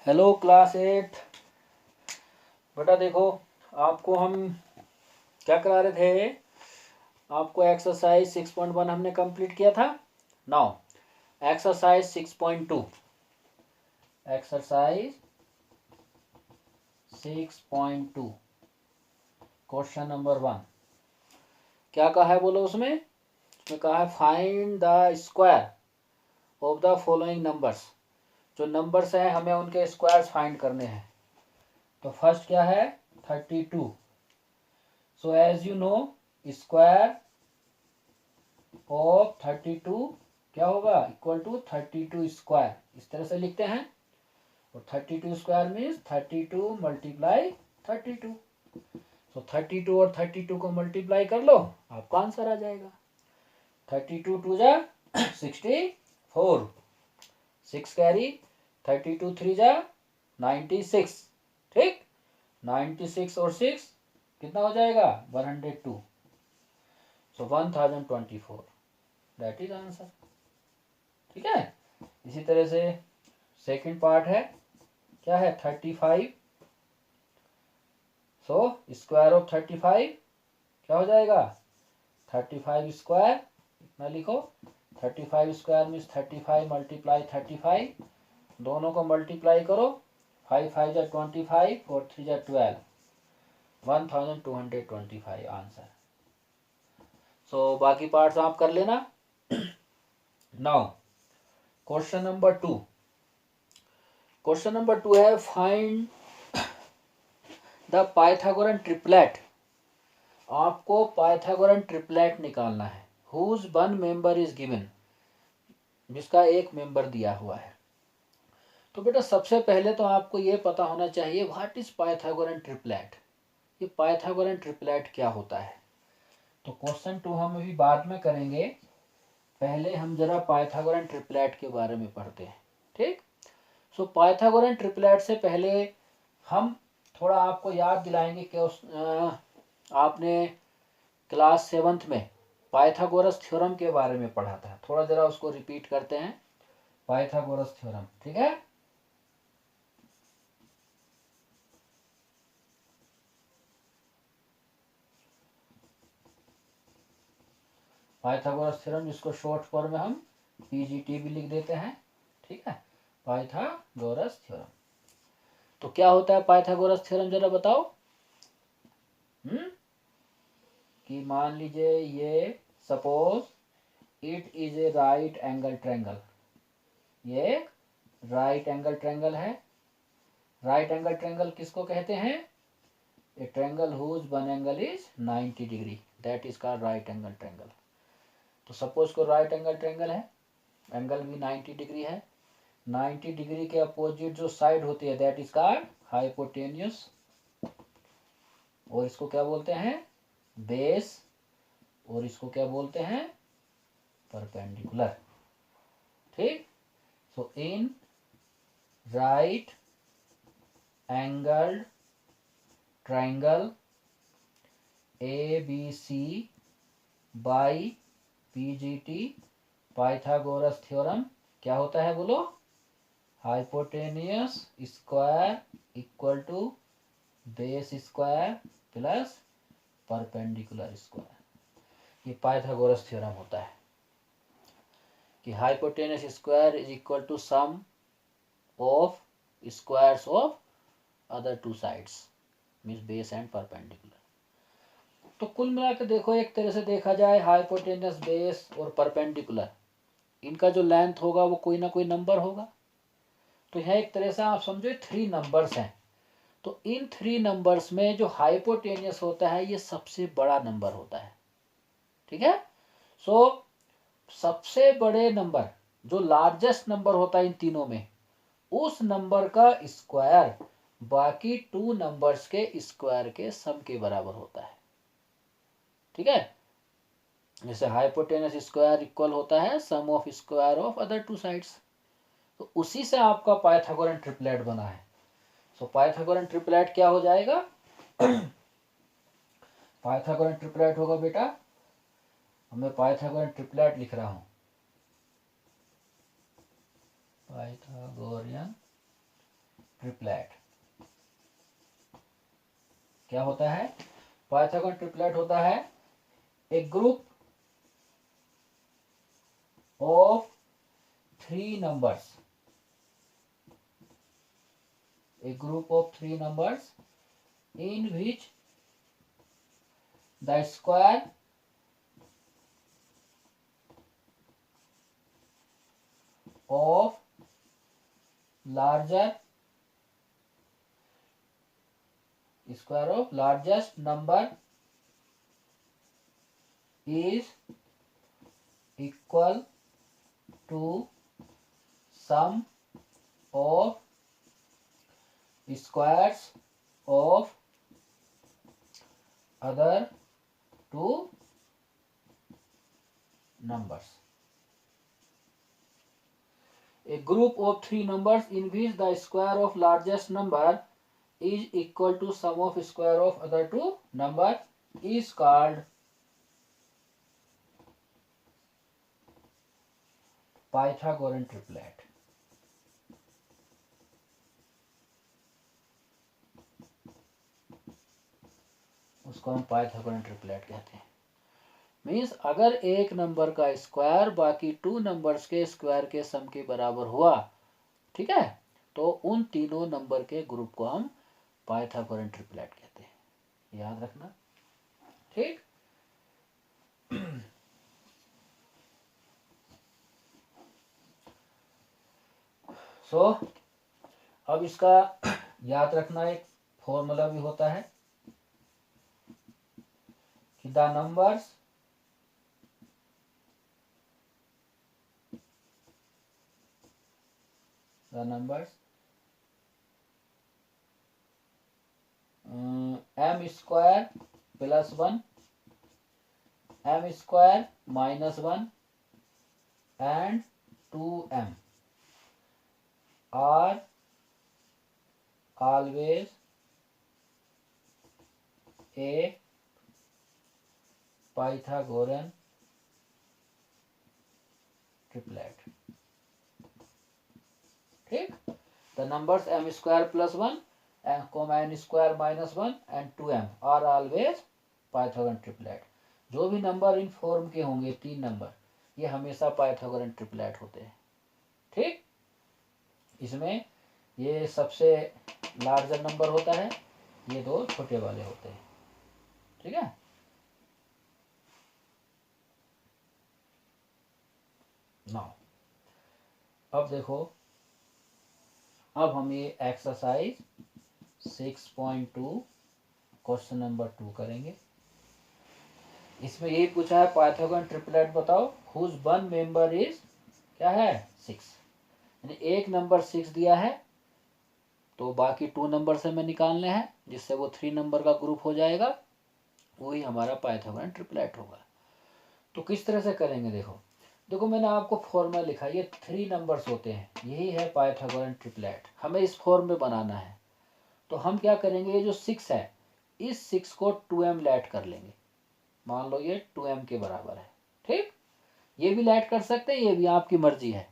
Hello class 8। बेटा देखो, आपको हम क्या करा रहे थे। आपको एक्सरसाइज 6.1 हमने कंप्लीट किया था। Now exercise 6.2। Exercise 6.2 question number 1 क्या कहा है बोलो। उसमें कहा है find the square of the following numbers. जो नंबर्स हैं हमें उनके स्क्वायर्स फाइंड करने हैं। तो फर्स्ट क्या है 32। So as you know square of 32 क्या होगा इक्वल टू 32 स्क्वायर। इस तरह से लिखते हैं। और 32 स्क्वायर मीन्स 32 मल्टीप्लाई 32। सो 32 और 32 को मल्टीप्लाई कर लो, आपका आंसर आ जाएगा। 32 टू जा 64, 6 कैरी, 32 3 जा 96। ठीक, 96 और 6 कितना हो जाएगा 102। सो 1024 दैट इज आंसर। ठीक है। इसी तरह से सेकंड पार्ट है, क्या है 35। सो स्क्वायर ऑफ 35 क्या हो जाएगा 35 स्क्वायर। इतना लिखो 35 स्क्वायर मीन्स 35 मल्टीप्लाई 35। दोनों को मल्टीप्लाई करो, 5 5 जा 25, 4 3 जा 12, 1225 आंसर। सो बाकी पार्ट्स आप कर लेना। Now question number 2। Question number 2 है फाइंड द पाइथागोरन ट्रिपलेट। आपको पाइथागोरन ट्रिपलेट निकालना है। Whose one member is given, जिसका एक मेंबर दिया हुआ है। तो बेटा सबसे पहले तो आपको ये पता होना चाहिए व्हाट इज पाइथागोरन ट्रिपलेट। ये पाइथागोरन ट्रिपलेट क्या होता है। तो क्वेश्चन 2 हम अभी बाद में करेंगे, पहले हम जरा पाइथागोरन ट्रिपलेट के बारे में पढ़ते हैं। ठीक। सो पाइथागोरन ट्रिपलेट से पहले हम थोड़ा आपको याद दिलाएंगे कि आपने क्लास 7th में पाइथागोरस थ्योरम के बारे में पढ़ा था। थोड़ा जरा उसको रिपीट करते हैं, पाइथागोरस थ्योरम। ठीक है। पाइथागोरस थ्योरम जिसको शॉर्ट फॉर्म में हम पीजीटी भी लिख देते हैं। ठीक है, पाइथागोरस थ्योरम। तो क्या होता है पाइथागोरस थ्योरम जरा बताओ। कि मान लीजिए ये suppose it is a right angle triangle. ये राइट एंगल ट्रायंगल है। राइट एंगल ट्रायंगल किसको कहते हैं, a triangle whose one angle is 90 degree, that is called right angle triangle. तो सपोज को राइट एंगल ट्रायंगल है, एंगल भी 90 degree है। 90 डिग्री के अपोजिट जो साइड होती है दैट इज कॉल्ड हाइपोटेन्यूस, और इसको क्या बोलते हैं बेस, और इसको क्या बोलते हैं परपेंडिकुलर। ठीक। So in right angled triangle ABC by PGT Pythagoras theorem क्या होता है बोलो, hypotenuse square equal to base square plus perpendicular square. ये पाइथागोरस थ्योरम होता है कि hypotenuse square is equal to sum of squares of other two sides means base and perpendicular. तो कुल मिलाकर देखो, एक तरह से देखा जाए हाइपोटेनस बेस और परपेंडिकुलर, इनका जो लेंथ होगा वो कोई ना कोई नंबर होगा। तो यह एक तरह से आप समझो 3 नंबर्स हैं। तो इन 3 नंबर्स में जो हाइपोटेनियस होता है ये सबसे बड़ा नंबर होता है। ठीक है। सो सबसे बड़े नंबर जो लार्जेस्ट नंबर होता है इन तीनों में, उस नंबर का स्क्वायर बाकी 2 नंबर्स के स्क्वायर के सम के बराबर होता है। ठीक है। जैसे हाइपोटेनस स्क्वायर इक्वल होता है sum of square of other two sides. तो उसी से आपका पाइथागोरन ट्रिपलेट बना है। सो पाइथागोरन ट्रिपलेट क्या हो जाएगा पाइथागोरन ट्रिपलेट होगा बेटा, मैं पाइथागोरन ट्रिपलेट लिख रहा हूं, पाइथागोरियन ट्रिपलेट क्या होता है? पाइथागोरन ट्रिपलेट होता है ए group of 3 numbers, a group of 3 numbers in which the square of largest number is equal to sum of squares of other 2 numbers. A group of 3 numbers in which the square of largest number is equal to sum of square of other 2 number is called Pythagorean triplet. उसको हम Pythagorean triplet कहते हैं। Means अगर एक number का square बाकी 2 numbers के square के सम के बराबर हुआ, ठीक है, तो उन तीनों नंबर के ग्रुप को हम पाइथागोरन ट्रिपलेट कहते हैं, याद रखना, ठीक। अब इसका याद रखना एक फॉर्मूला भी होता है कि the numbers m square plus 1, m square minus 1 and 2m are always a Pythagorean triplet, ठीक। the numbers m square plus 1 and n square minus 1 and 2m are always Pythagorean triplet. जो भी number in form के होंगे 3 number, ये हमेशा Pythagorean triplet होते हैं, ठीक। इसमें ये सबसे लार्जर नंबर होता है, ये 2 छोटे वाले होते हैं, ठीक है। नाउ अब देखो, अब हम ये एक्सरसाइज 6.2 क्वेश्चन नंबर 2 करेंगे। इसमें यही पूछा है पाइथागोरन ट्रिपलेट बताओ हुज वन मेंबर इज क्या है 6, यानी एक नंबर 6 दिया है तो बाकी 2 नंबर से हमें निकालने हैं, जिससे वो 3 नंबर का ग्रुप हो जाएगा, वही हमारा पाइथागोरन ट्रिपलेट होगा। तो किस तरह से करेंगे, देखो मैंने आपको फॉर्मूला लिखा, ये 3 नंबर्स होते हैं, यही है पाइथागोरन ट्रिपलेट, हमें इस फॉर्म में बनाना है। तो हम क्या करेंगे, ये जो 6 है, इस 6 को 2m लैट कर लेंगे, मान लो ये 2m के बराबर है, ठीक। ये भी लैट कर सकते हैं, ये भी आपकी मर्जी है,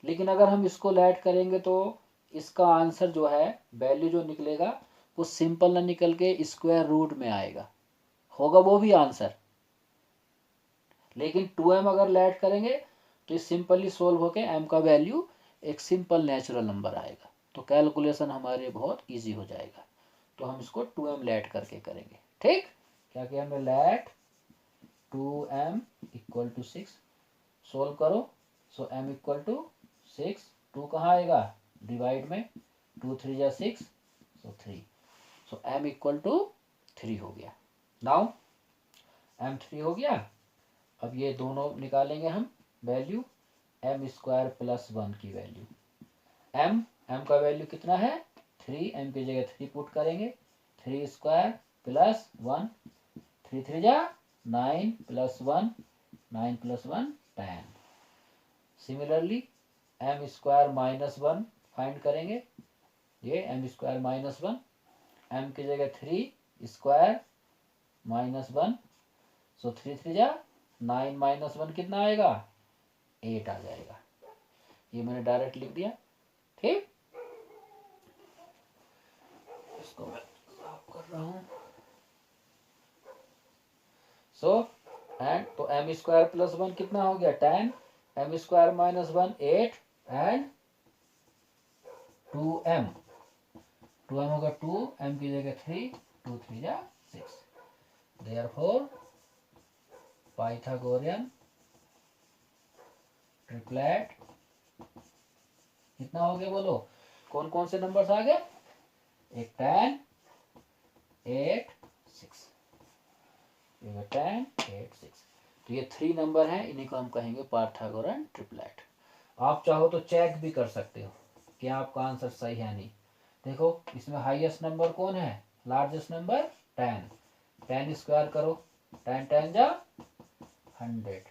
लेकिन अगर हम इसको लैट करेंगे तो इसका आंसर जो है, वैल्यू जो निकलेगा वो सिंपल ना निकल के स्क्वायर रूट में आएगा, होगा वो भी आंसर, लेकिन 2m अगर लैट करेंगे तो ये सिंपली सोल्व होके m का वैल्यू एक सिंपल नेचुरल नंबर आएगा, तो कैलकुलेशन हमारे बहुत इजी हो जाएगा। तो हम इसको 2m लैट करके करेंगे, ठीक। क्या किया हमने, light 2m equal to 6, solve करो, सो m इक्वल टू 6, 2 कहाँ आएगा डिवाइड में, 2 3 जा 6, सो 3, सो m इक्वल टू 3 हो गया। नाउ m 3 हो गया, अब ये दोनों निकालेंगे हम वैल्यू, m स्क्वायर प्लस 1 की वैल्यू, m का वैल्यू कितना है 3, m की जगह 3 पुट करेंगे, 3 स्क्वायर प्लस 1, 3 3 जा 9 plus 1, 9 plus 1 10। Similarly m square minus 1 find करेंगे, ये m स्क्वायर माइनस 1, m की जगह 3 स्क्वायर माइनस 1, सो 3 3 जा 9 माइनस 1 कितना आएगा 8 आ जाएगा, ये मैंने डायरेक्ट लिख दिया, ठीक। इसको मैं साफ कर रहा हूँ। सो एंड तो m स्क्वायर प्लस 1 कितना हो गया 10, m square minus 1 8 and 2m, 2m होगा 2, m की जगह 3, 2 3 जा 6। देयरफॉर पाइथागोरियन ट्रिपलेट कितना हो गया बोलो, कौन कौन से नंबर्स आ गए, एक 10 8 6, ये 10 8 6, तो ये 3 नंबर हैं, इन्हीं को हम कहेंगे पाइथागोरन ट्रिपलेट। आप चाहो तो चेक भी कर सकते हो कि आपका आंसर सही है नहीं। देखो इसमें हाईएस्ट नंबर कौन है, लार्जेस्ट नंबर 10, 10 स्क्वायर करो, 10 10 जा 100,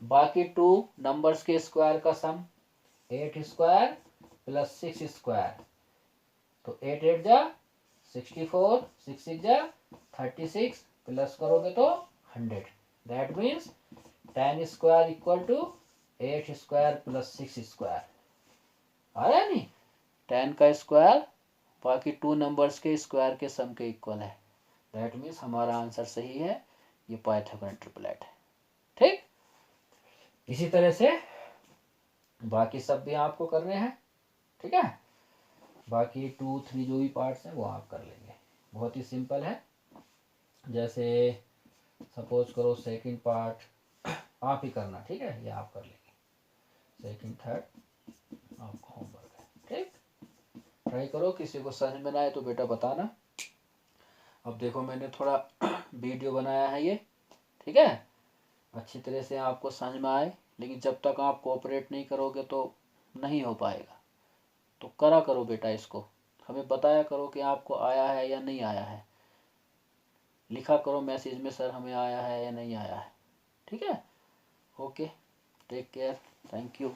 बाकी 2 नंबर्स के स्क्वायर का सम 8 स्क्वायर प्लस 6 स्क्वायर, तो 8 8 जा 64, 6 6 जा 36, प्लस करोगे तो 100, that means 10 square equal to 8 square plus 6 square, आ रहा है नहीं, 10 का स्क्वायर बाकी 2 नंबर्स के स्क्वायर के सम के इक्वल है, दैट मीन्स हमारा आंसर सही है, ये पाइथागोरन ट्रिपलेट है। ठीक, इसी तरह से बाकी सब भी आपको करने हैं, ठीक है, बाकी 2 3 जो भी पार्ट्स हैं वो आप कर लेंगे, बहुत ही सिंपल है। जैसे सपोज करो सेकंड पार्ट आप ही करना, ठीक है, ये आप कर लेंगे, सेकंड थर्ड आपका होमवर्क है, ठीक, ट्राई करो, किसी को समझ में ना आए तो बेटा बताना। अब देखो मैंने थोड़ा वीडियो बनाया है ये, ठीक है, अच्छी तरह से आपको समझ में आए, लेकिन जब तक आप कोऑपरेट नहीं करोगे तो नहीं हो पाएगा, तो करा करो बेटा इसको, हमें बताया करो कि आपको आया है या नहीं आया है, लिखा करो मैसेज में सर हमें आया है या नहीं आया है, ठीक है, okay, take care, thank you.